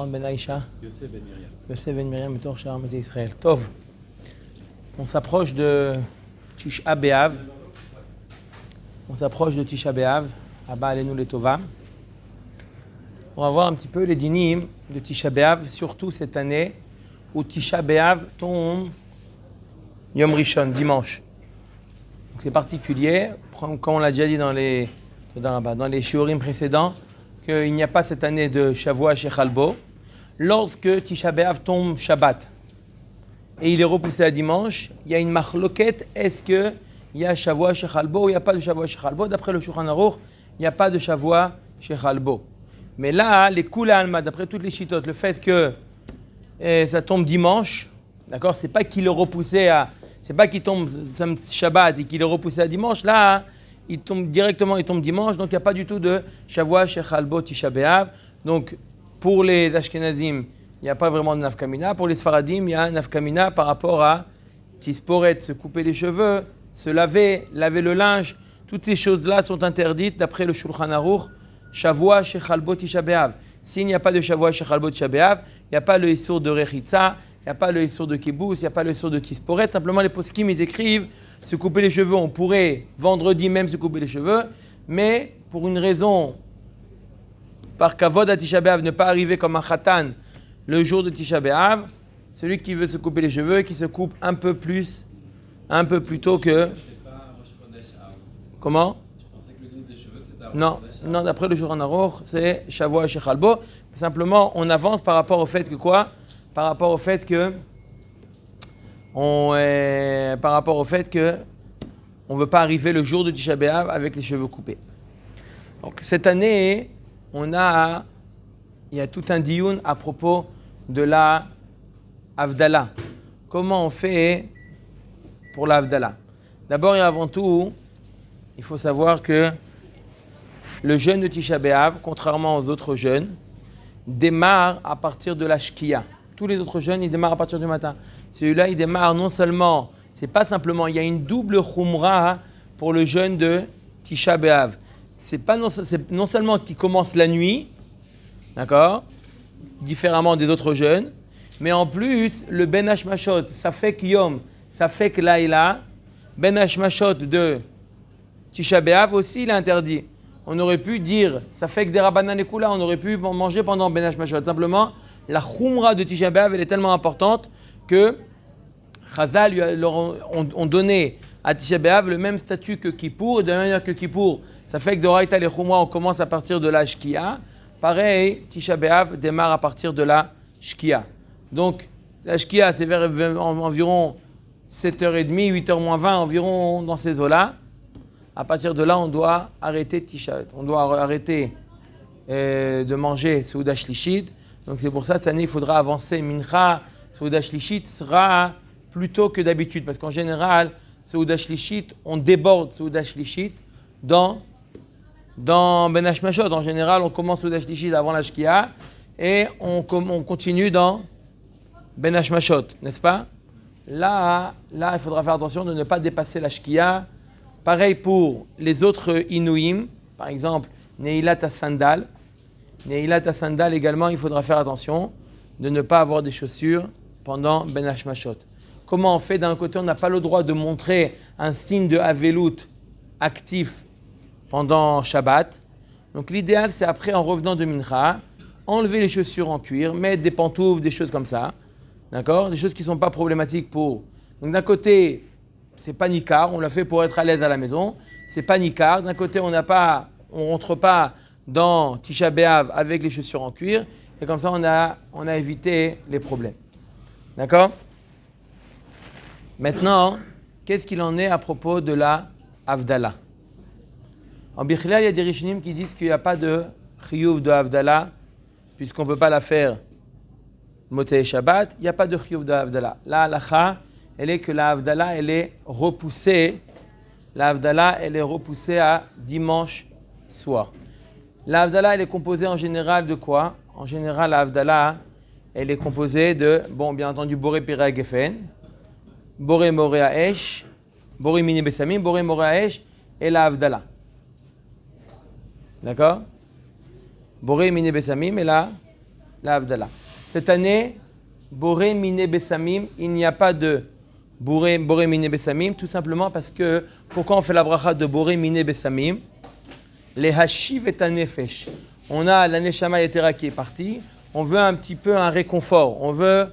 Aaron ben Aïcha. Yosef ben Miriam. Yosef ben Miriam, Betor Sha'ar Mete Israël. Tov. On s'approche de Tisha B'Av. Abba Alenu Letova. On va voir un petit peu les dynimes de Tisha B'Av, surtout cette année où Tisha B'Av tombe Yom Rishon, dimanche. Donc c'est particulier, comme on l'a déjà dit dans les shiurim précédents, qu'il n'y a pas cette année de Shavua Shechalbo. Lorsque Tisha B'Av tombe Shabbat et il est repoussé à dimanche, il y a une machloket, est-ce qu'il y a Shavua Shechalbo ou il n'y a pas de Shavua Shechalbo? D'après le Shulchan Aruch, il n'y a pas de Shavua Shechalbo. Mais là, les Kula Alma, d'après toutes les chitotes, le fait que ça tombe dimanche, d'accord, c'est pas qu'il est repoussé c'est pas qu'il tombe Shabbat et qu'il est repoussé à dimanche, là, il tombe dimanche, donc il n'y a pas du tout de Shavua Shechalbo Tisha B'Av. Donc, pour les Ashkenazim, il n'y a pas vraiment de nafkamina. Pour les Sfaradim, il y a un nafkamina par rapport à Tisporet, se couper les cheveux, se laver le linge. Toutes ces choses-là sont interdites d'après le Shulchan Aruch. Shavua Shechalbo Tisha B'Av. S'il n'y a pas de Shavua Shechalbo Tisha B'Av, il n'y a pas le Issour de Rechitza, il n'y a pas le Issour de Kibbutz, il n'y a pas le Issour de Tisporet. Simplement, les poskim, ils écrivent se couper les cheveux. On pourrait vendredi même se couper les cheveux, mais pour une raison, par Kavod à Tisha B'Av, ne pas arriver comme un Khatan le jour de Tisha B'Av, celui qui veut se couper les cheveux, qui se coupe un peu plus tôt que... Comment? Non, d'après le Shulchan Aruch, c'est Shavua Shechalbo. Simplement, on avance par rapport au fait que quoi? Par rapport au fait que on ne veut pas arriver le jour de Tisha B'Av avec les cheveux coupés. Donc cette année, il y a tout un diyun à propos de la Havdalah. Comment on fait pour la Havdalah? D'abord et avant tout, il faut savoir que le jeûne de Tisha B'Av, contrairement aux autres jeûnes, démarre à partir de la Shkia. Tous les autres jeûnes, ils démarrent à partir du matin. Celui-là, il démarre non seulement, c'est pas simplement, il y a une double khumra pour le jeûne de Tisha B'Av. C'est non seulement qu'il commence la nuit, d'accord, différemment des autres jeûnes, mais en plus, le Ben Hashmashot, Safek Yom, Safek Laila, Ben Hashmashot de Tisha B'Av aussi, il est interdit. On aurait pu dire, ça fait que des Rabbanan et Kula, on aurait pu manger pendant Ben Hashmashot. Simplement, la Khumra de Tisha B'Av, elle est tellement importante que Chazal ont donné à Tisha B'Av le même statut que Kippour. Et de la même manière que Kippour, ça fait que de Raïta les Khumra, on commence à partir de la Shkia. Pareil, Tisha B'Av démarre à partir de la Shkia. Donc, la Shkia, c'est vers environ 7h30, 8h moins 20, environ dans ces eaux-là. À partir de là, on doit arrêter Tisha. On doit arrêter de manger Seuda Shlishit. Donc c'est pour ça, cette année, il faudra avancer. Mincha, Seuda Shlishit sera plus tôt que d'habitude. Parce qu'en général, Seuda Shlishit, on déborde Seuda Shlishit dans Ben Hashmashot. En général, on commence Seuda Shlishit avant la Shkia et on continue dans Ben Hashmashot, n'est-ce pas? Là, il faudra faire attention de ne pas dépasser la Shkia. Pareil pour les autres Inouïm, par exemple, Neilat Sandal. Neilat Sandal également, il faudra faire attention de ne pas avoir des chaussures pendant Ben Hashmashot. Comment on fait? D'un côté, on n'a pas le droit de montrer un signe de Avelut actif pendant Shabbat. Donc l'idéal, c'est après, en revenant de Mincha, enlever les chaussures en cuir, mettre des pantoufles, des choses comme ça. D'accord? Des choses qui ne sont pas problématiques pour... Donc d'un côté... c'est pas Nikar, on l'a fait pour être à l'aise à la maison. C'est pas Nikar. D'un côté, on rentre pas dans Tisha B'Av avec les chaussures en cuir. Et comme ça, on a évité les problèmes. D'accord? Maintenant, qu'est-ce qu'il en est à propos de la Havdalah? En Bichila, il y a des Rishonim qui disent qu'il n'y a pas de chiyuv de Havdalah, puisqu'on ne peut pas la faire Motzei Shabbat. Il n'y a pas de chiyuv de Havdalah. La halacha, elle est que la Havdalah, elle est repoussée. La Havdalah, elle est repoussée à dimanche soir. La Havdalah, elle est composée en général de quoi? En général, la Havdalah, elle est composée de, bien entendu, Boré Pirei Geffen, Boré Moré Haesh, Boré Mini Bessamim, Boré Moré Haesh et la Havdalah. D'accord? Boré Mini Bessamim et la la Havdalah. Cette année, Boré Miné Bessamim, il n'y a pas de Boré Miné Bessamim, tout simplement parce que, pourquoi on fait la bracha de Boré Miné Bessamim? Les Hashiv et Nefesh. On a la Neshama Yetera qui est partie, on veut un petit peu un réconfort, on veut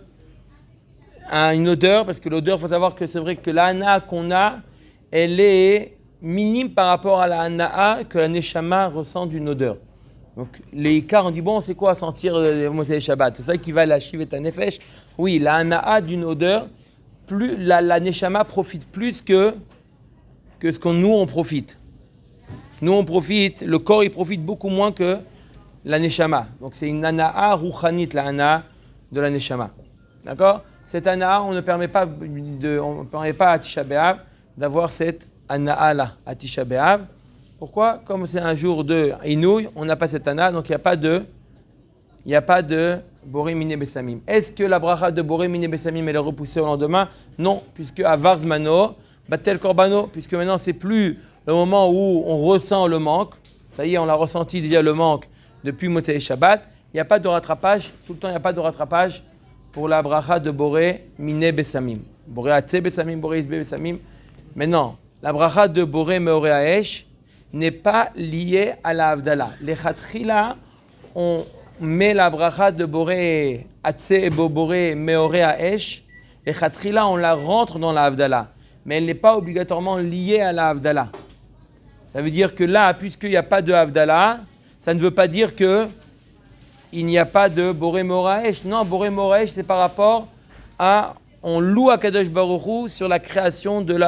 une odeur, parce que l'odeur, il faut savoir que c'est vrai que la Hana qu'on a, elle est minime par rapport à la Hana que la Neshama ressent d'une odeur. Donc, les Ikar, on dit, bon, c'est quoi sentir Motzei Shabbat? C'est ça qui va la Shiv et ta Nefesh. Oui, la Hana'a d'une odeur, plus la Neshama profite plus que ce qu'on nous, on profite. Nous, on profite, le corps, il profite beaucoup moins que la Neshama. Donc, c'est une Hana'a Ruchanit, la Hana'a de la Neshama. D'accord? Cette Hana'a, on ne permet pas à Tisha B'Av d'avoir cette Hana'a-là, à Tisha B'Av. Pourquoi? Comme c'est un jour de Inouï, on n'a pas cette Hana, donc il n'y a pas de Boré Miné Bessamim. Est-ce que la bracha de Boré Miné Bessamim elle est repoussée au lendemain? Non, puisque à Varzmano, Batel Korbano, puisque maintenant c'est plus le moment où on ressent le manque. Ça y est, on l'a ressenti déjà le manque depuis Motzei Shabbat. Il n'y a pas de rattrapage, tout le temps il n'y a pas de rattrapage pour la bracha de Boré Miné Bessamim. Boré Atse Bessamim, Boré Isbe Bessamim. Maintenant, la bracha de Boré Meoré Haesh n'est pas lié à la Havdalah. Les Khatrila, on met la bracha de Boré Atse et Boré Meoré Haesh. Les Khatrila, on la rentre dans la Havdalah, mais elle n'est pas obligatoirement liée à la Havdalah. Ça veut dire que là, puisqu'il n'y a pas de Havdalah, ça ne veut pas dire qu'il n'y a pas de Boré Meoré Haesh. Non, Boré Meoré Haesh, c'est par rapport à, on loue à Kadosh Baruch Hu sur la création de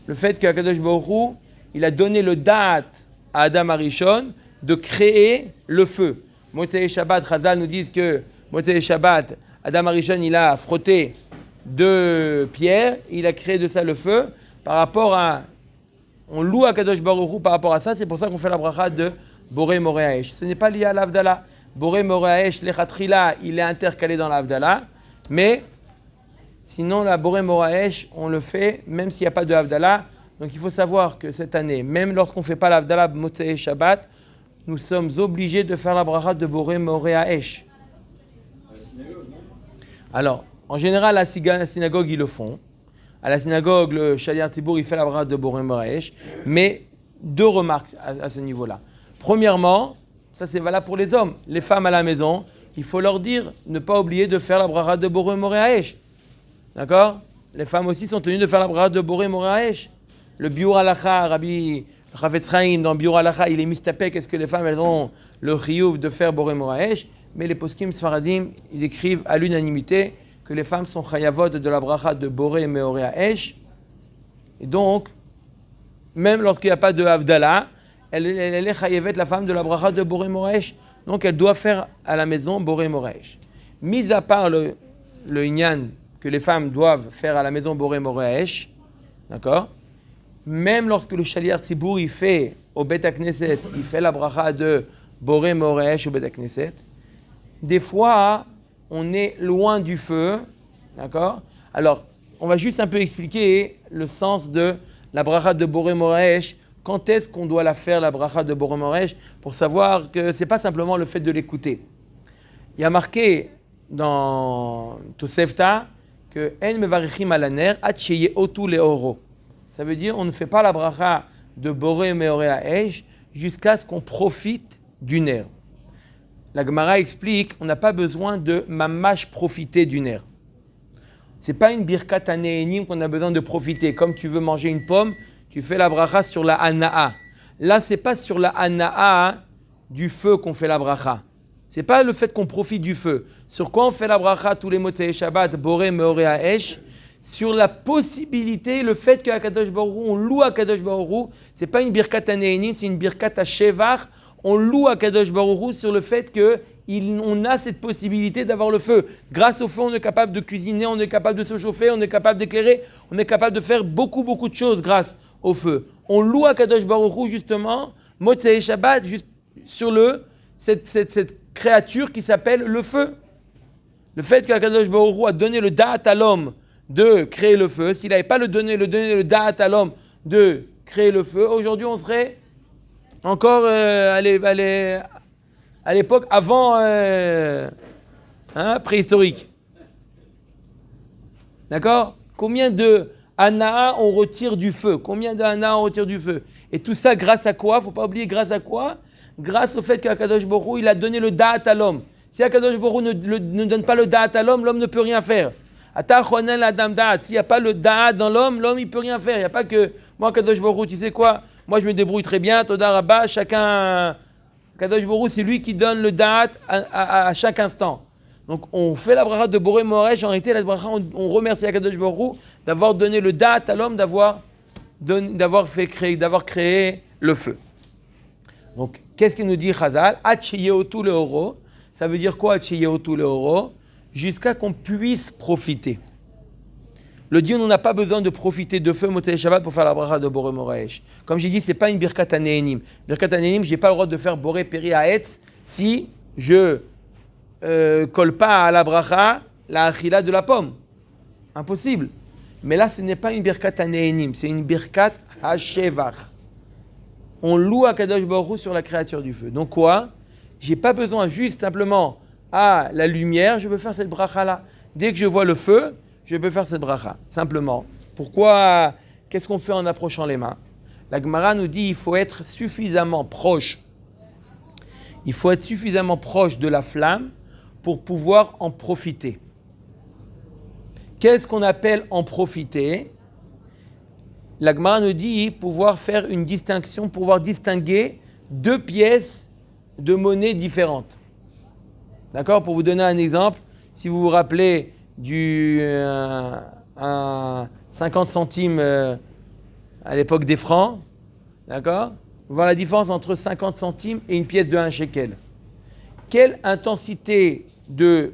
le fait que Kadosh Baruch Hu, il a donné le da'at à Adam Arishon de créer le feu. Motzei Shabbat, Chazal nous disent que Motzei Shabbat, Adam Arishon, il a frotté 2 pierres, il a créé de ça le feu. Par rapport à, on loue à Kadosh Baruch Hu par rapport à ça, c'est pour ça qu'on fait la bracha de Boré Meoré Haesh. Ce n'est pas lié à l'Havdalah. Boré Meoré Haesh, l'Echatrila, il est intercalé dans l'Havdalah, mais sinon la Boré Meoré Haesh, on le fait même s'il n'y a pas de Havdalah. Donc il faut savoir que cette année, même lorsqu'on ne fait pas l'Havdalah Motzei Shabbat, nous sommes obligés de faire la bracha de Boré Meoré Haesh. Alors, en général, à la synagogue, ils le font. À la synagogue, le Shaliach Tzibour, il fait la bracha de Boré Meoré Haesh. Mais 2 remarques à ce niveau-là. Premièrement, ça c'est valable pour les hommes. Les femmes à la maison, il faut leur dire, ne pas oublier de faire la bracha de Boré Meoré Haesh. D'accord? Les femmes aussi sont tenues de faire la bracha de Boré Meoré Haesh. Le Biur Halacha, Rabbi Chafetz Chaim, dans Biur Halacha, il est mistapek, est-ce que les femmes, elles ont le chiyuv de faire Boré Meoré Haesh? Mais les poskim sfaradim, ils écrivent à l'unanimité que les femmes sont chayavot de la bracha de Boré Meoré Haesh. Et donc, même lorsqu'il n'y a pas de Havdalah, elle est chayavet, la femme, de la bracha de Boré Meoré Haesh. Donc, elle doit faire à la maison Boré Meoré Haesh. Mis à part le inyan que les femmes doivent faire à la maison Boré Meoré Haesh, d'accord? Même lorsque le Shaliach Tzibour, il fait au Bet HaKnesset, il fait la bracha de Boré Meoré Haesh au Bet HaKnesset, des fois, on est loin du feu, d'accord? Alors, on va juste un peu expliquer le sens de la bracha de Boré Meoré Haesh. Quand est-ce qu'on doit la faire, la bracha de Boré Meoré Haesh, pour savoir que ce n'est pas simplement le fait de l'écouter. Il y a marqué dans Tosefta que « En mevarichim alaner ad sheye otu leoro ». Ça veut dire on ne fait pas la bracha de Boré Meoré Haesh jusqu'à ce qu'on profite du ner. La Gemara explique on n'a pas besoin de mamash profiter du ner. Ce n'est pas une birkat hanéenim qu'on a besoin de profiter. Comme tu veux manger une pomme, tu fais la bracha sur la hana'a. Là, ce n'est pas sur la hana'a du feu qu'on fait la bracha. Ce n'est pas le fait qu'on profite du feu. Sur quoi on fait la bracha tous les Motzei Shabbat, Boré Meoré Haesh? Sur la possibilité, le fait qu'à Kadosh Baruch Hu, on loue à Kadosh Baruch Hu, ce n'est pas une birkat hanéenim, c'est une birkat shevach. On loue à Kadosh Baruch Hu sur le fait qu'on a cette possibilité d'avoir le feu. Grâce au feu, on est capable de cuisiner, on est capable de se chauffer, on est capable d'éclairer, on est capable de faire beaucoup de choses grâce au feu. On loue à Kadosh Baruch Hu justement, Motzei Shabbat, juste sur cette créature qui s'appelle le feu. Le fait qu'Akadosh Baruch Hu a donné le da'at à l'homme de créer le feu, s'il n'avait pas donné le da'at à l'homme de créer le feu, aujourd'hui on serait encore à à l'époque avant préhistorique. D'accord? Combien de Anaa on retire du feu? Combien de Anaa on retire du feu? Et tout ça grâce à quoi? Faut pas oublier grâce à quoi? Grâce au fait qu'Akadosh Baruch Hu, il a donné le da'at à l'homme. Si Akadosh Baruch Hu ne donne pas le da'at à l'homme, l'homme ne peut rien faire. Ata chonen l'adam da'at. S'il n'y a pas le da'at dans l'homme, l'homme il peut rien faire. Il n'y a pas que moi Akadosh Baruch Hu, tu sais quoi? Moi je me débrouille très bien. Toda Rabba, chacun. Akadosh Baruch Hu, c'est lui qui donne le da'at à chaque instant. Donc on fait la bracha de Boré Moresh. En réalité, la bracha, on remercie Akadosh Baruch Hu d'avoir donné le da'at à l'homme, d'avoir créé le feu. Donc, qu'est-ce qu'il nous dit Chazal? Acheyeotu leoro. Ça veut dire quoi Acheyeotu leoro? Jusqu'à qu'on puisse profiter. Le Dieu, on n'a pas besoin de profiter de feu Motzei Shabbat pour faire la bracha de Boré Moresh. Comme j'ai dit, c'est pas une birkat hanehenim. Birkat hanehenim, j'ai pas le droit de faire Boré Peri Haetz si je colle pas à la bracha la achila de la pomme. Impossible. Mais là, ce n'est pas une birkat hanehenim, c'est une birkat hashevach. On loue Akadosh Baruch Hu sur la créature du feu. Donc quoi? J'ai pas besoin juste simplement à la lumière, je peux faire cette bracha-là. Dès que je vois le feu, je peux faire cette bracha. Simplement. Pourquoi? Qu'est-ce qu'on fait en approchant les mains? La Gemara nous dit qu'il faut être suffisamment proche. Il faut être suffisamment proche de la flamme pour pouvoir en profiter. Qu'est-ce qu'on appelle en profiter? La Gemara nous dit pouvoir faire une distinction, pouvoir distinguer deux pièces de monnaie différentes. D'accord? Pour vous donner un exemple, si vous vous rappelez un 50 centimes à l'époque des francs, d'accord? Vous voyez la différence entre 50 centimes et une pièce de 1 shekel. Quelle intensité de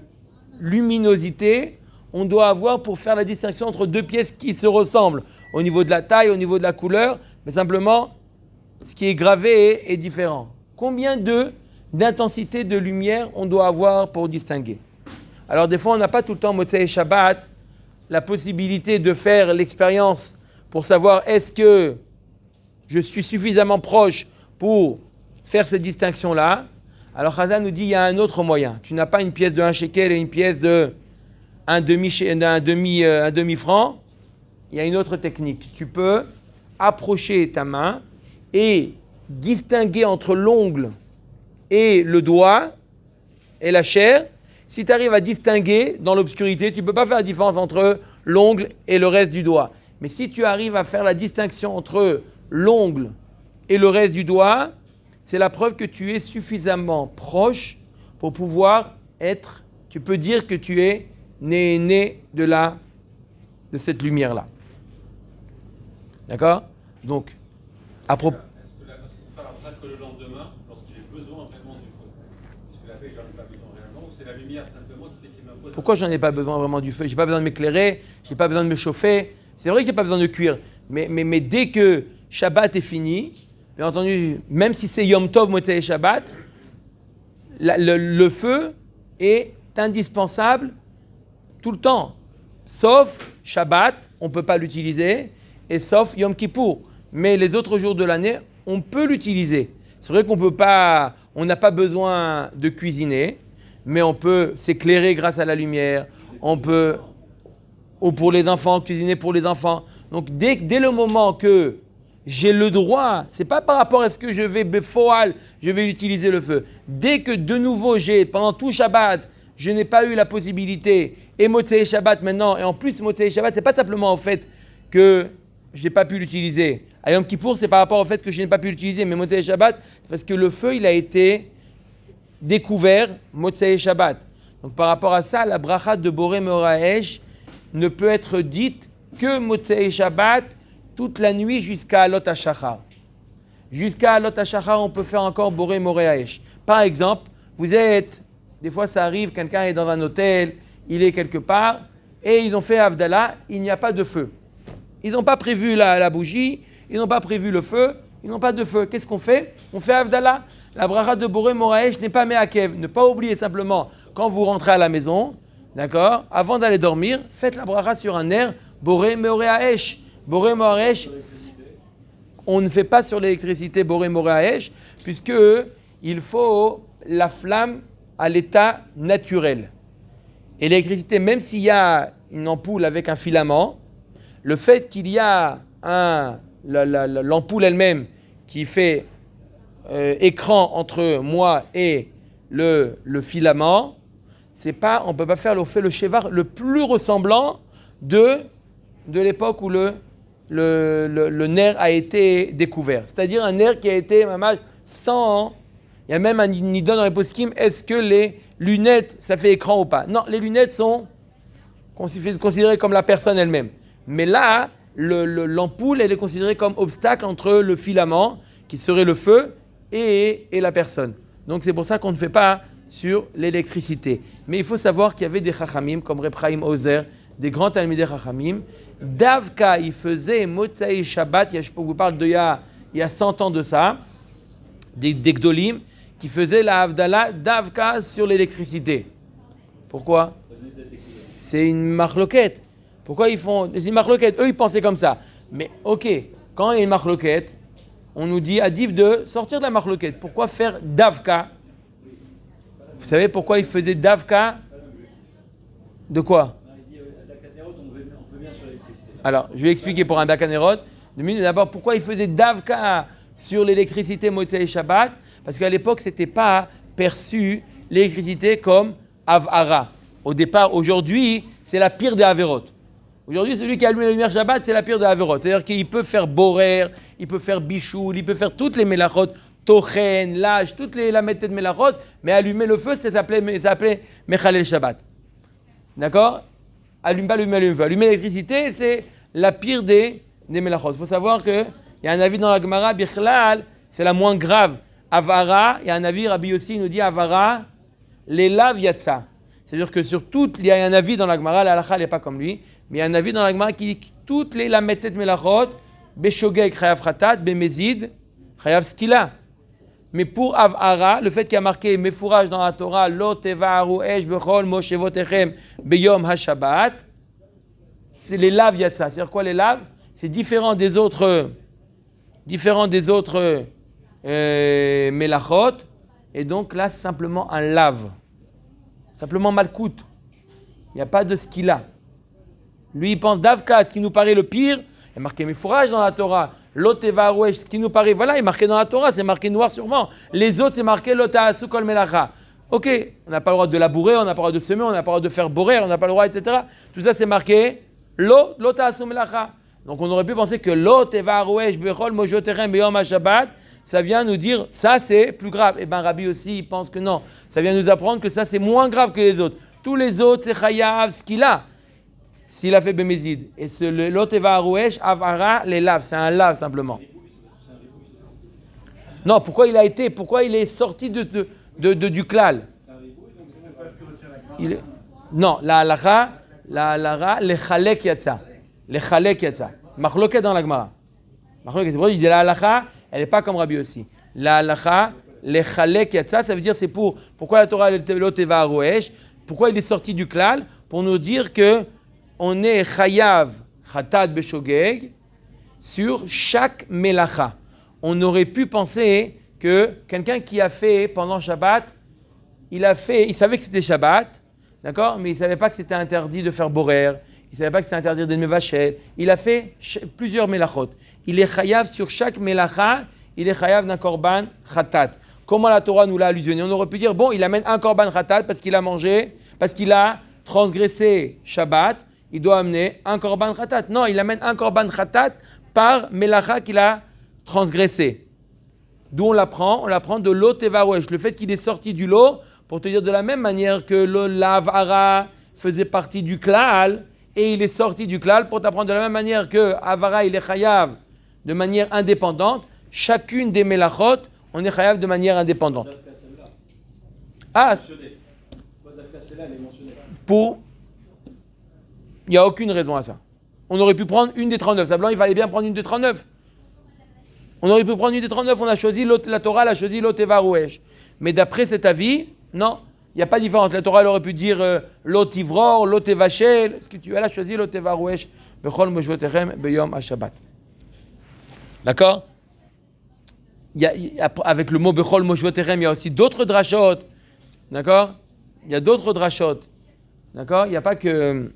luminosité on doit avoir pour faire la distinction entre deux pièces qui se ressemblent au niveau de la taille, au niveau de la couleur, mais simplement, ce qui est gravé est différent. Combien d'intensité de lumière on doit avoir pour distinguer? Alors des fois, on n'a pas tout le temps, Motzei Shabbat, la possibilité de faire l'expérience pour savoir est-ce que je suis suffisamment proche pour faire cette distinction-là. Alors Chazal nous dit, il y a un autre moyen. Tu n'as pas une pièce de 1 shekel et une pièce de un demi-franc, il y a une autre technique. Tu peux approcher ta main et distinguer entre l'ongle et le doigt et la chair. Si tu arrives à distinguer dans l'obscurité, tu ne peux pas faire la différence entre l'ongle et le reste du doigt. Mais si tu arrives à faire la distinction entre l'ongle et le reste du doigt, c'est la preuve que tu es suffisamment proche pour pouvoir être, tu peux dire que tu es né de cette lumière-là. D'accord? Donc, à propos... Est-ce que le lendemain, lorsque j'ai besoin vraiment du feu, est-ce que la veille, j'en ai pas besoin réellement, ou c'est la lumière simplement qui m'impose? Pourquoi j'en ai pas besoin vraiment du feu? J'ai pas besoin de m'éclairer, j'ai pas besoin de me chauffer. C'est vrai que j'ai pas besoin de cuire, mais dès que Shabbat est fini, bien entendu, même si c'est Yom Tov, Motzei Shabbat, le feu est indispensable tout le temps, sauf Shabbat, on ne peut pas l'utiliser, et sauf Yom Kippour. Mais les autres jours de l'année, on peut l'utiliser. C'est vrai qu'on n'a pas besoin de cuisiner, mais on peut s'éclairer grâce à la lumière, on peut, ou pour les enfants, cuisiner pour les enfants. Donc dès le moment que j'ai le droit, c'est pas par rapport à ce que je vais utiliser le feu. Dès que de nouveau pendant tout Shabbat, je n'ai pas eu la possibilité, et Motzei Shabbat maintenant, et en plus Motzei Shabbat, c'est pas simplement au fait que je n'ai pas pu l'utiliser. À Yom Kippour, c'est par rapport au fait que je n'ai pas pu l'utiliser, mais Motzei Shabbat, c'est parce que le feu, il a été découvert Motzei Shabbat. Donc par rapport à ça, la bracha de Boré Moraesh ne peut être dite que Motzei Shabbat toute la nuit jusqu'à Alot HaShachar. Jusqu'à Alot HaShachar, on peut faire encore Boré Moraesh. Par exemple, des fois ça arrive, quelqu'un est dans un hôtel, il est quelque part, et ils ont fait Havdalah, il n'y a pas de feu. Ils n'ont pas prévu la bougie, ils n'ont pas prévu le feu, ils n'ont pas de feu. Qu'est-ce qu'on fait? On fait Havdalah. La bracha de Boré Moraesh n'est pas Me'akev. Ne pas oublier simplement, quand vous rentrez à la maison, d'accord, avant d'aller dormir, faites la bracha sur un air, Boré Moraesh. Boré Moraesh, on ne fait pas sur l'électricité Boré Moraesh, puisque il faut la flamme à l'état naturel. Et l'électricité, même s'il y a une ampoule avec un filament, le fait qu'il y a l'ampoule elle-même qui fait écran entre moi et le filament, on ne peut pas faire le shevar le plus ressemblant de l'époque où le nerf a été découvert. C'est-à-dire un nerf qui a été sans... Il y a même un nidon dans les poskim, est-ce que les lunettes, ça fait écran ou pas? Non, les lunettes sont considérées comme la personne elle-même. Mais là, l'ampoule, elle est considérée comme obstacle entre le filament, qui serait le feu, et la personne. Donc c'est pour ça qu'on ne fait pas sur l'électricité. Mais il faut savoir qu'il y avait des chachamim, comme Reb Chaim Ozer, des grands talmidei chachamim. Davka, il faisait Motzai Shabbat, je vous parle d'il y a 100 ans de ça, des gdolim, qui faisaient la Havdalah Davka sur l'électricité. Pourquoi? C'est une marloquette. Pourquoi ils font... C'est une marloquette. Eux, ils pensaient comme ça. Mais ok, quand il y a une marloquette, on nous dit à Div de sortir de la marloquette. Pourquoi faire Davka? Vous savez pourquoi ils faisaient Davka? De quoi? Alors, je vais expliquer pour un Dakanerot. D'abord, pourquoi ils faisaient Davka sur l'électricité Motzei Shabbat? Parce qu'à l'époque, ce n'était pas perçu l'électricité comme Avara. Au départ, aujourd'hui, c'est la pire des Averot. Aujourd'hui, celui qui allume la lumière Shabbat, c'est la pire des Averot. C'est-à-dire qu'il peut faire Borer, il peut faire Bichoul, il peut faire toutes les Melachot, Tochen, Lâche, toutes les Lametet de Melachot, mais allumer le feu, ça s'appelait Mechalel Shabbat. D'accord? Allumer le feu. Allumer l'électricité, c'est la pire des Melachot. Il faut savoir qu'il y a un avis dans la Gemara, Bichlal, c'est la moins grave. Avara, il y a un avis, Rabbi Yossi nous dit Avara, l'elav yatsa. C'est-à-dire que sur toutes, il y a un avis dans la Gemara, la halakha n'est pas comme lui, mais il y a un avis dans la Gemara qui dit que toutes les lametet melachot, beshogeg chayav khatat, bemezid, chayav skila. Mais pour Avara, le fait qu'il y a marqué mefourage dans la Torah, lo tevaru esh bechol moshevotechem beyom hashabbat, c'est l'elav yatsa. C'est-à-dire quoi l'elav? C'est différent des autres melachot, et donc là c'est simplement un lave, simplement malkout, il n'y a pas de skila. Lui il pense davka, ce qui nous paraît le pire, il est marqué mefourage dans la Torah, loteva rouesh, ce qui nous paraît, voilà, il est marqué dans la Torah, c'est marqué noir sûrement, les autres c'est marqué lotaasu kol melacha. Ok, on n'a pas le droit de labourer, on n'a pas le droit de semer, on n'a pas le droit de faire borer, on n'a pas le droit, etc. Tout ça c'est marqué lotaasu melacha. Donc on aurait pu penser que loteva rouesh bechol mojoterem beyom hashabbat, ça vient nous dire, ça c'est plus grave. Et bien Rabbi aussi, il pense que non. Ça vient nous apprendre que ça c'est moins grave que les autres. Tous les autres, c'est chayav, ce qu'il a. S'il a fait bémézid. Et l'autre eva arouesh, avara, les laves. C'est un lave simplement. Non, pourquoi il est sorti du klal? Non, la halakha, les chalek yatsa. Les chalek yatsa. Machloket dans la Gemara. Machloket, c'est pour ça qu'il dit la halakha, elle n'est pas comme Rabbi aussi. La halacha, les chalek yatsa, ça veut dire c'est pourquoi la Torah l'oteva arouesh, pourquoi il est sorti du klal, pour nous dire que on est chayav chatat beshogeg sur chaque melacha. On aurait pu penser que quelqu'un qui a fait pendant Shabbat, il savait que c'était Shabbat, d'accord, mais il ne savait pas que c'était interdit de faire borer, il ne savait pas que c'était interdit de mevachel, il a fait plusieurs melachot. Il est chayav sur chaque melacha, il est chayav d'un korban khatat. Comment la Torah nous l'a allusionné? On aurait pu dire, bon, il amène un korban khatat parce qu'il a mangé, parce qu'il a transgressé Shabbat, il doit amener un korban khatat. Non, il amène un korban khatat par melacha qu'il a transgressé. D'où on l'apprend de l'eau tevarouesh. Le fait qu'il est sorti du lot, pour te dire de la même manière que l'avara faisait partie du klal, et il est sorti du klal pour t'apprendre de la même manière que avara il est chayav de manière indépendante. Chacune des melachot, on est chayav de manière indépendante. Ah, il n'y a aucune raison à ça. On aurait pu prendre une des 39. Simplement, il fallait bien prendre une des 39. On aurait pu prendre une des 39. On a choisi la Torah, elle a choisi l'oteva rouesh. Mais d'après cet avis, non, il n'y a pas de différence. La Torah, elle aurait pu dire l'otivror, l'otevachel. Ce que tu elle a choisi l'oteva rouesh. Bechol mojvotechem beyom hashabbat. D'accord? avec le mot Bechol Moshvoterem, il y a aussi d'autres drachot. D'accord? Il y a d'autres drachot. D'accord? Il n'y a pas que...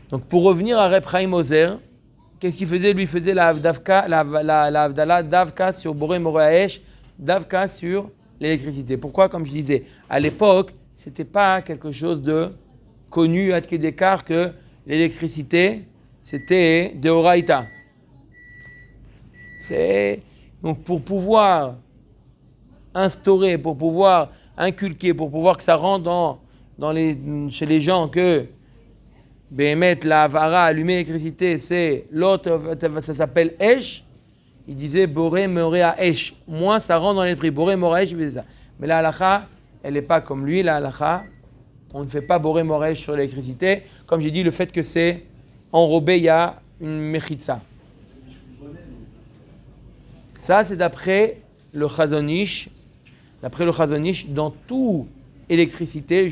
Donc, pour revenir à Reb Chaim Ozer, qu'est-ce qu'il faisait? Lui, il faisait la Havdalah Davka sur Boré Moraesh, Davka sur l'électricité. Pourquoi? Comme je disais, à l'époque, ce n'était pas quelque chose de connu à Tkedekar que l'électricité, c'était Deoraita. Donc, pour pouvoir instaurer, pour pouvoir inculquer, pour pouvoir que ça rentre chez les gens que Béhémet, la Havara, allumer l'électricité, c'est l'autre, ça s'appelle Esh. Il disait Boré Morea Esh. Moins ça rentre dans l'esprit. Boré Morea Esh, il faisait ça. Mais la halakha, elle n'est pas comme lui. La halakha, on ne fait pas Boré Morea Esh sur l'électricité. Comme j'ai dit, le fait que c'est enrobé, il y a une mechitza. Ça, c'est d'après le Chazon Ish. D'après le Chazon Ish, dans toute électricité,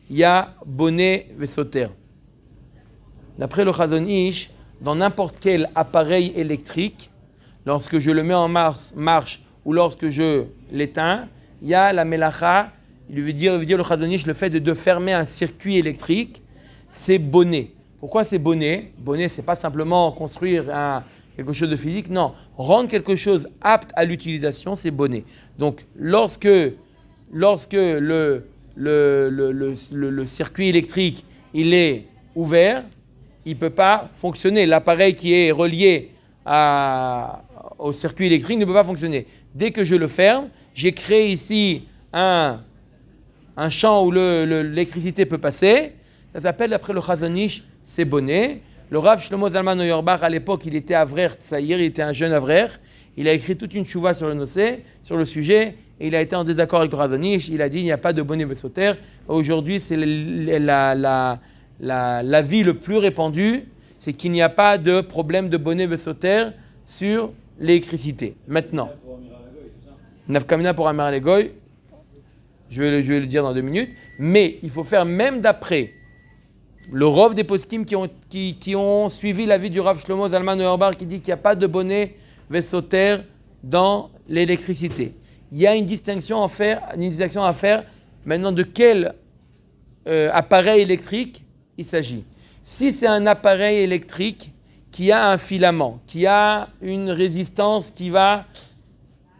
il y a bonnet vesoter. D'après le Chazon Ish, dans n'importe quel appareil électrique, lorsque je le mets en marche ou lorsque je l'éteins, il y a la melacha, il veut dire le Chazon Ish, le fait de fermer un circuit électrique, c'est bonnet. Pourquoi c'est bonnet? Bonnet, c'est pas simplement construire quelque chose de physique, non. Rendre quelque chose apte à l'utilisation, c'est bonnet. Donc, lorsque le circuit électrique il est ouvert, il ne peut pas fonctionner. L'appareil qui est relié au circuit électrique ne peut pas fonctionner. Dès que je le ferme, j'ai créé ici un champ où l'électricité peut passer. Ça s'appelle, d'après le Chazon Ish, c'est bonnet. Le Rav Shlomo Zalman Auerbach, à l'époque, il était avrer tsaïr, il était un jeune avrer. Il a écrit toute une chouva sur le sujet, et il a été en désaccord avec le Chazon Ish. Il a dit il n'y a pas de bonnet vesoter. Aujourd'hui, c'est l'avis le plus répandu, c'est qu'il n'y a pas de problème de bonnet vesoter sur l'électricité. Maintenant, Nafkamina pour Amar Legoy, je vais le dire dans 2 minutes, mais il faut faire même d'après le Rov des poskim qui ont suivi l'avis du Rav Shlomo Zalman Auerbach qui dit qu'il n'y a pas de bonnet vesoter dans l'électricité. Il y a une distinction à faire maintenant de quel appareil électrique il s'agit. Si c'est un appareil électrique qui a un filament, qui a une résistance qui va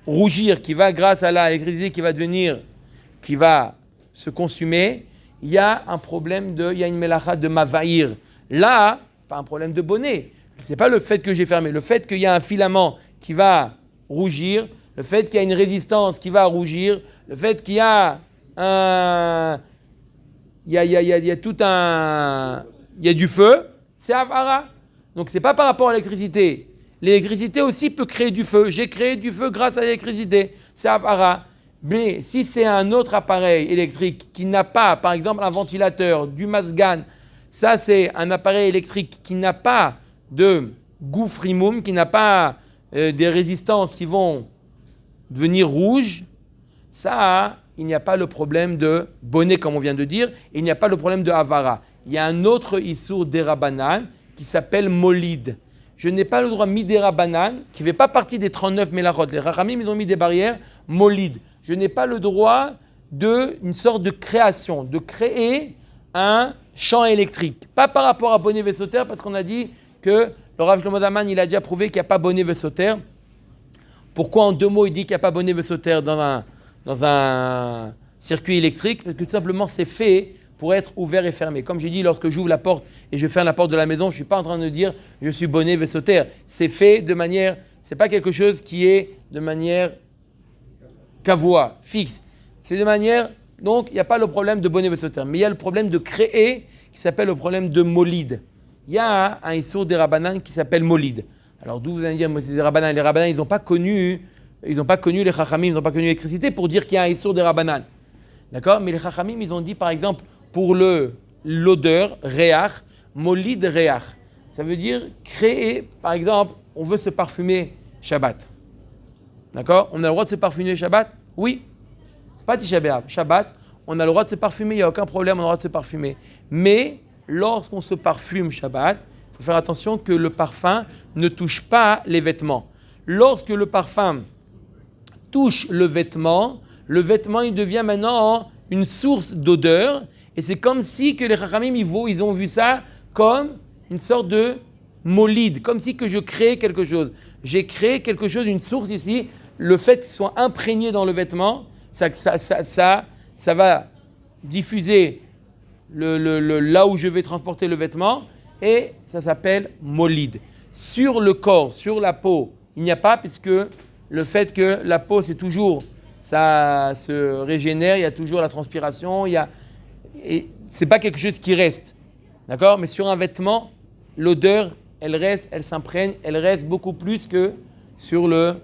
rougir, qui va grâce à l'électricité qui va se consumer, il y a un problème il y a une melacha de mavaïr. Là, pas un problème de bonnet. C'est pas le fait que j'ai fermé, le fait qu'il y a un filament qui va rougir, le fait qu'il y a une résistance qui va rougir, le fait qu'il y a il y a du feu, c'est avara. Donc c'est pas par rapport à l'électricité. L'électricité aussi peut créer du feu. J'ai créé du feu grâce à l'électricité. C'est avara. Mais si c'est un autre appareil électrique qui n'a pas, par exemple, un ventilateur, du mazgan, ça c'est un appareil électrique qui n'a pas de gouffrimum, qui n'a pas des résistances qui vont devenir rouges, ça, il n'y a pas le problème de bonnet, comme on vient de dire, et il n'y a pas le problème de havara. Il y a un autre issour d'Erabanan qui s'appelle molid. Je n'ai pas le droit midérabanan, qui ne fait pas partie des 39 mélachot. Les rachamim, ils ont mis des barrières, molid. Je n'ai pas le droit d'une sorte de création, de créer un champ électrique. Pas par rapport à bonnet vesoter, parce qu'on a dit que le Rav Shlomo Zalman, il a déjà prouvé qu'il n'y a pas bonnet vesoter. Pourquoi en 2 mots il dit qu'il n'y a pas bonnet vesoter dans un circuit électrique? Parce que tout simplement c'est fait pour être ouvert et fermé. Comme j'ai dit, lorsque j'ouvre la porte et je ferme la porte de la maison, je ne suis pas en train de dire je suis bonnet vesoter. C'est fait de manière, c'est pas quelque chose qui est de manière cavoie, fixe. C'est de manière, donc il n'y a pas le problème de bonnet vesoter, mais il y a le problème de créer qui s'appelle le problème de molid. Il y a un issour des Rabbanan qui s'appelle molid. Alors d'où vous allez dire, c'est des Rabbanan. Les Rabbanan, ils n'ont pas connu les Chachamim, ils n'ont pas connu l'électricité pour dire qu'il y a un issour des Rabbanan. D'accord? Mais les Chachamim, ils ont dit par exemple pour l'odeur, réach, molid réach. Ça veut dire créer, par exemple, on veut se parfumer Shabbat. D'accord? On a le droit de se parfumer Shabbat? Oui. C'est pas Tisha B'Av. Shabbat, on a le droit de se parfumer, il n'y a aucun problème, on a le droit de se parfumer. Mais lorsqu'on se parfume Shabbat, il faut faire attention que le parfum ne touche pas les vêtements. Lorsque le parfum touche le vêtement, il devient maintenant une source d'odeur. Et c'est comme si que les Chachamim, ils ont vu ça comme une sorte de molide, comme si que je crée quelque chose. J'ai créé quelque chose, une source ici. Le fait qu'il soit imprégné dans le vêtement, ça va diffuser là où je vais transporter le vêtement, et ça s'appelle molide. Sur le corps, sur la peau, il n'y a pas, puisque le fait que la peau, c'est toujours, ça se régénère, il y a toujours la transpiration, et c'est pas quelque chose qui reste, d'accord? Mais sur un vêtement, l'odeur, elle reste, elle s'imprègne, elle reste beaucoup plus que sur le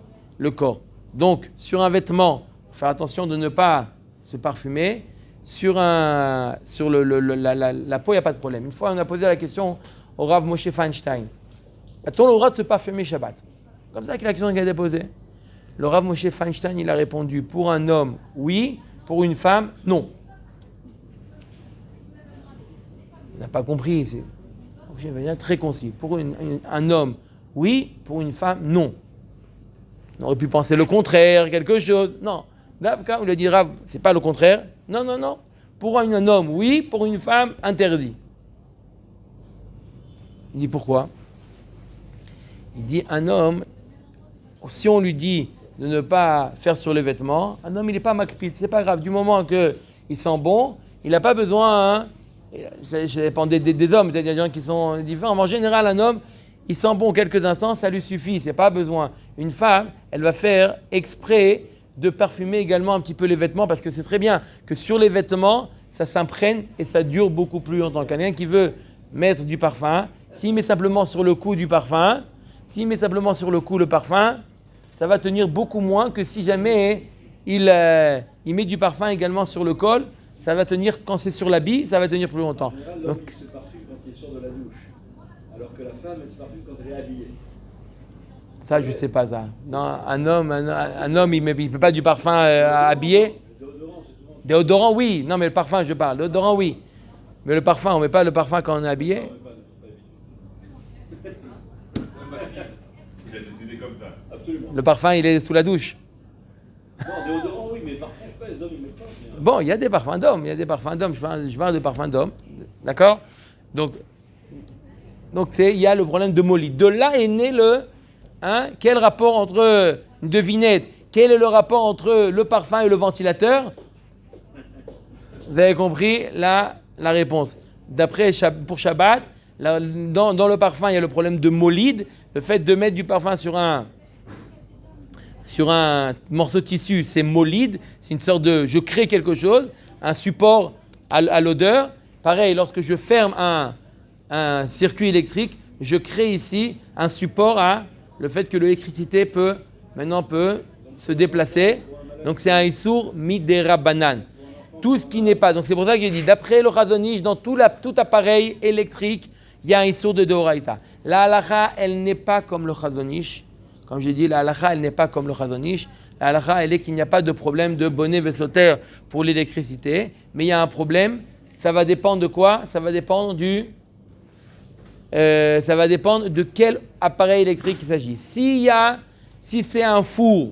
corps. Donc, sur un vêtement, faire attention de ne pas se parfumer. Sur la peau, il n'y a pas de problème. Une fois, on a posé la question au Rav Moshe Feinstein. A-t-on le droit de se parfumer Shabbat? Comme ça que la question a été posée. Le Rav Moshe Feinstein, il a répondu, pour un homme, oui. Pour une femme, non. On n'a pas compris. C'est très concis. Pour un homme, oui. Pour une femme, non. On aurait pu penser le contraire, quelque chose. Non. Davka, on lui a dit, Rav, c'est pas le contraire. Non. Pour un homme, oui. Pour une femme, interdit. Il dit pourquoi? Il dit, un homme, si on lui dit de ne pas faire sur les vêtements, un homme, il n'est pas makpid. C'est pas grave. Du moment qu'il sent bon, il n'a pas besoin. Ça dépend des hommes. Il y a des gens qui sont différents. Mais en général, un homme, il sent bon quelques instants, ça lui suffit. C'est pas besoin. Une femme, elle va faire exprès de parfumer également un petit peu les vêtements, parce que c'est très bien que sur les vêtements, ça s'imprègne et ça dure beaucoup plus longtemps. Quelqu'un qui veut mettre du parfum, s'il met simplement sur le cou le parfum, ça va tenir beaucoup moins que si jamais il met du parfum également sur le col. Ça va tenir, quand c'est sur l'habit, ça va tenir plus longtemps. En général, l'homme se parfume quand il sort de la douche, alors que la femme, elle se parfume quand elle est habillée. Ça, je ne sais pas ça. Non, un homme, il ne peut pas du parfum habillé. Déodorant, oui. Non, mais le parfum, je parle. Déodorant, oui. Mais le parfum, on ne met pas le parfum quand on est habillé. Il a décidé comme ça. Absolument. Le parfum, il est sous la douche. Non, déodorant, oui, mais parfum, les hommes, ils ne mettent pas. Bon, il y a des parfums d'hommes. Je parle de parfums d'hommes. D'accord? Donc il y a le problème de molide. De là est né quel rapport entre une devinette? Quel est le rapport entre le parfum et le ventilateur? Vous avez compris la réponse. Pour Shabbat, dans le parfum, il y a le problème de molide. Le fait de mettre du parfum sur un morceau de tissu, c'est molide. C'est une sorte de... Je crée quelque chose, un support à l'odeur. Pareil, lorsque je ferme un circuit électrique, je crée ici un support à le fait que l'électricité peut se déplacer. Donc c'est un issour midérabanan. Tout ce qui n'est pas. Donc c'est pour ça que j'ai dit, d'après le Chazon Ish, dans tout appareil électrique, il y a un issour de Deoraita. La halacha, elle n'est pas comme le Chazon Ish. Comme j'ai dit, la halacha, elle n'est pas comme le Chazon Ish. La halacha, elle est qu'il n'y a pas de problème de bonnet vessoter pour l'électricité. Mais il y a un problème. Ça va dépendre de quoi? Ça va dépendre de quel appareil électrique il s'agit. Si c'est un four,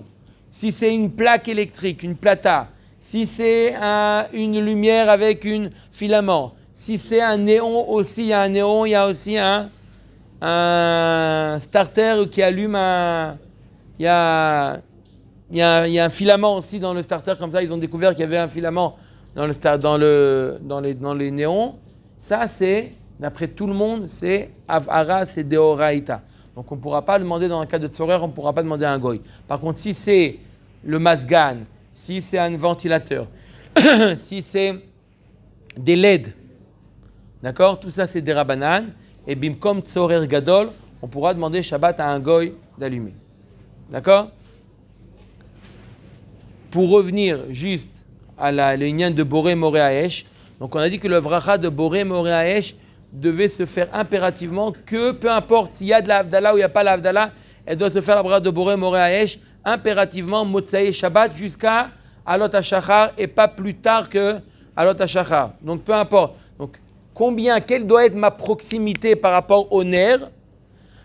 si c'est une plaque électrique, une plata, si c'est une lumière avec un filament, si c'est un néon aussi, il y a un néon, il y a aussi un starter qui allume il y a un filament aussi dans le starter, comme ça ils ont découvert qu'il y avait un filament dans les néons. Ça c'est, d'après tout le monde, c'est avara, c'est deoraita. Donc on ne pourra pas demander dans un cas de tzorer, on ne pourra pas demander à un goy. Par contre, si c'est le masgan, si c'est un ventilateur, si c'est des LED, d'accord, tout ça c'est des rabanan, et bimkom tzorer gadol, on pourra demander Shabbat à un goy d'allumer. D'accord? Pour revenir juste à l'union de Boré Moré Haesh, donc on a dit que le vracha de Boré Moré Haesh devait se faire impérativement, que peu importe s'il y a de la Havdalah ou il n'y a pas la Havdalah, elle doit se faire la bracha de Boré Moré Haesh impérativement Motsaï Shabbat jusqu'à Alot HaShachar et pas plus tard que Alot HaShachar. Donc peu importe. Donc quelle doit être ma proximité par rapport au nerf,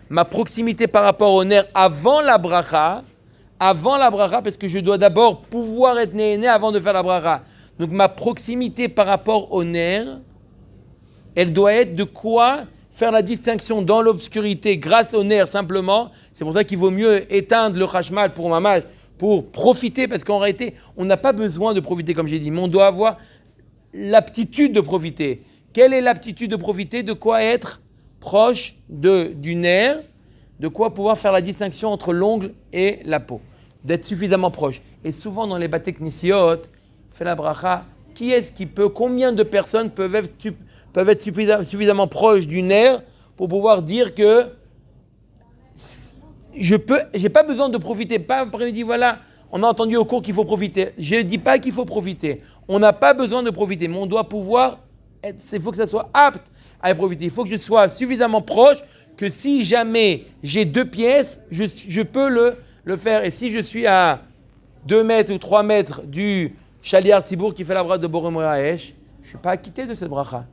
ma proximité par rapport au nerf avant la bracha, parce que je dois d'abord pouvoir être né avant de faire la bracha. Donc ma proximité par rapport au nerf, elle doit être de quoi faire la distinction dans l'obscurité grâce au nerf simplement. C'est pour ça qu'il vaut mieux éteindre le chashmal pour mamage, pour profiter, parce qu'en réalité, on n'a pas besoin de profiter comme j'ai dit, mais on doit avoir l'aptitude de profiter. Quelle est l'aptitude de profiter? De quoi être proche du nerf, de quoi pouvoir faire la distinction entre l'ongle et la peau, d'être suffisamment proche. Et souvent dans les batek nisiot, fait la bracha, combien de personnes peuvent être suffisamment proches du nerf pour pouvoir dire que j'ai pas besoin de profiter. Pas après dit voilà, on a entendu au cours qu'il faut profiter. Je ne dis pas qu'il faut profiter. On n'a pas besoin de profiter, mais on doit pouvoir il faut que ça soit apte à y profiter. Il faut que je sois suffisamment proche que si jamais j'ai 2 pièces, je peux le faire. Et si je suis à 2 mètres ou 3 mètres du Shaliar Tzibour qui fait la bracha de Boré Moraesh, je ne suis pas acquitté de cette bracha.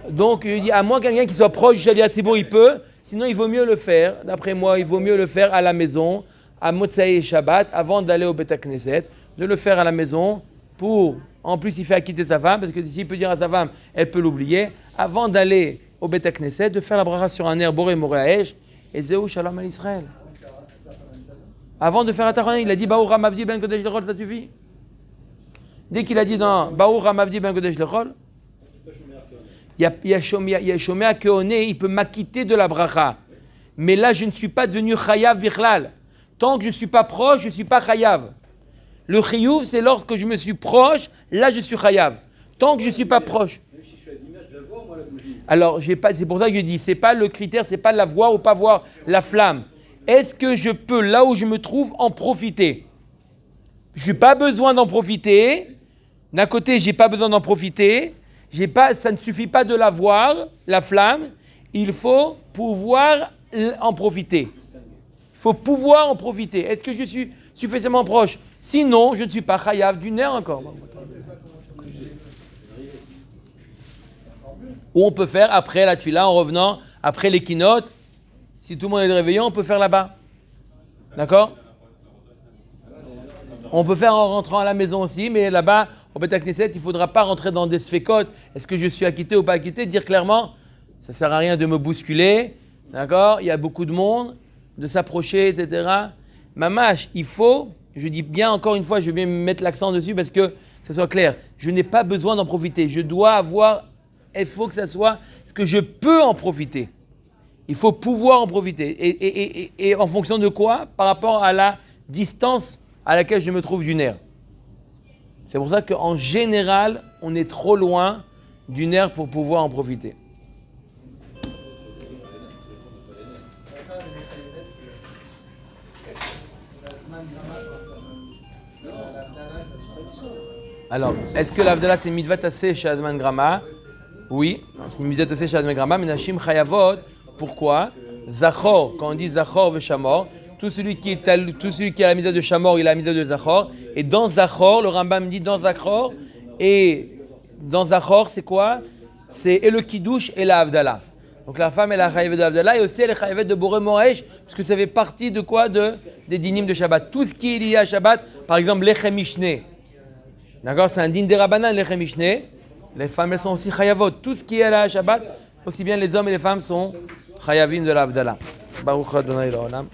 Donc il dit, à moins quelqu'un qui soit proche du Shaliar Tzibour, il peut. Sinon, il vaut mieux le faire. D'après moi, il vaut mieux le faire à la maison, à Motsaï et Shabbat, avant d'aller au Bet HaKnesset, de le faire à la maison pour... En plus, il fait acquitter sa femme, parce que s'il peut dire à sa femme, elle peut l'oublier. Avant d'aller au Bet HaKnesset, de faire la bracha sur un air Boré Moraesh, et Zéou Shalom à Israël. Avant de faire Atachon, il a dit Baou Ramavdi Ben Kodesh Lechol, ça suffit. Dès qu'il a dit dans Baou Ramavdi Ben Kodesh Lechol, il y a Shomea Keoné, il peut m'acquitter de la bracha. Mais là, je ne suis pas devenu Chayav Bichlal. Tant que je ne suis pas proche, je ne suis pas Chayav. Le Chiyuv, c'est lorsque je me suis proche, là je suis Chayav. Tant que je ne suis pas proche. Alors, c'est pour ça que je dis, c'est pas le critère, c'est pas la voir ou pas voir la flamme. Est-ce que je peux, là où je me trouve, en profiter? Je n'ai pas besoin d'en profiter. D'un côté, je n'ai pas besoin d'en profiter. Ça ne suffit pas de la voir, la flamme. Il faut pouvoir en profiter. Il faut pouvoir en profiter. Est-ce que je suis suffisamment proche? Sinon, je ne suis pas chayav du nerf encore. Ou on peut faire après la tuila, en revenant, après les keynotes. Si tout le monde est réveillé, on peut faire là-bas. D'accord? On peut faire en rentrant à la maison aussi, mais là-bas, au Bet HaKnesset, il ne faudra pas rentrer dans des sfekot. Est-ce que je suis acquitté ou pas acquitté? Dire clairement, ça ne sert à rien de me bousculer. D'accord? Il y a beaucoup de monde, de s'approcher, etc. Mamash, il faut, je dis bien encore une fois, je vais bien mettre l'accent dessus parce que ça soit clair. Je n'ai pas besoin d'en profiter. Je dois avoir, il faut que ça soit ce que je peux en profiter. Il faut pouvoir en profiter. Et en fonction de quoi? Par rapport à la distance à laquelle je me trouve du nerf. C'est pour ça qu'en général, on est trop loin du nerf pour pouvoir en profiter. Alors, est-ce que l'Avdala c'est mitzvah tassé chez Azman Grama? Oui, c'est une mitzvah tassé chez Azman Grama, mais Nashim Chayavot, pourquoi? Zachor, quand on dit Zachor Veshamor, tout celui qui a la mitzvah de Shamor, il a la mitzvah de Zachor. Et dans Zachor, le Rambam dit dans Zachor, et dans Zachor, c'est quoi? C'est et le Kiddush et la Avdala. Donc la femme, elle a la chayavet de Avdala, et aussi elle est chayavet de Boré Moresh, parce que ça fait partie de quoi? Des dinim de Shabbat. Tout ce qui est lié à Shabbat, par exemple, l'Echem Mishné. D'accord? C'est un din de Rabbanan, l'Echem Mishné. Les femmes, elles sont aussi chayavot. Tout ce qui est là à Shabbat, aussi bien les hommes et les femmes sont chayavim de la Avdala. Baruch Adonai L'Olam.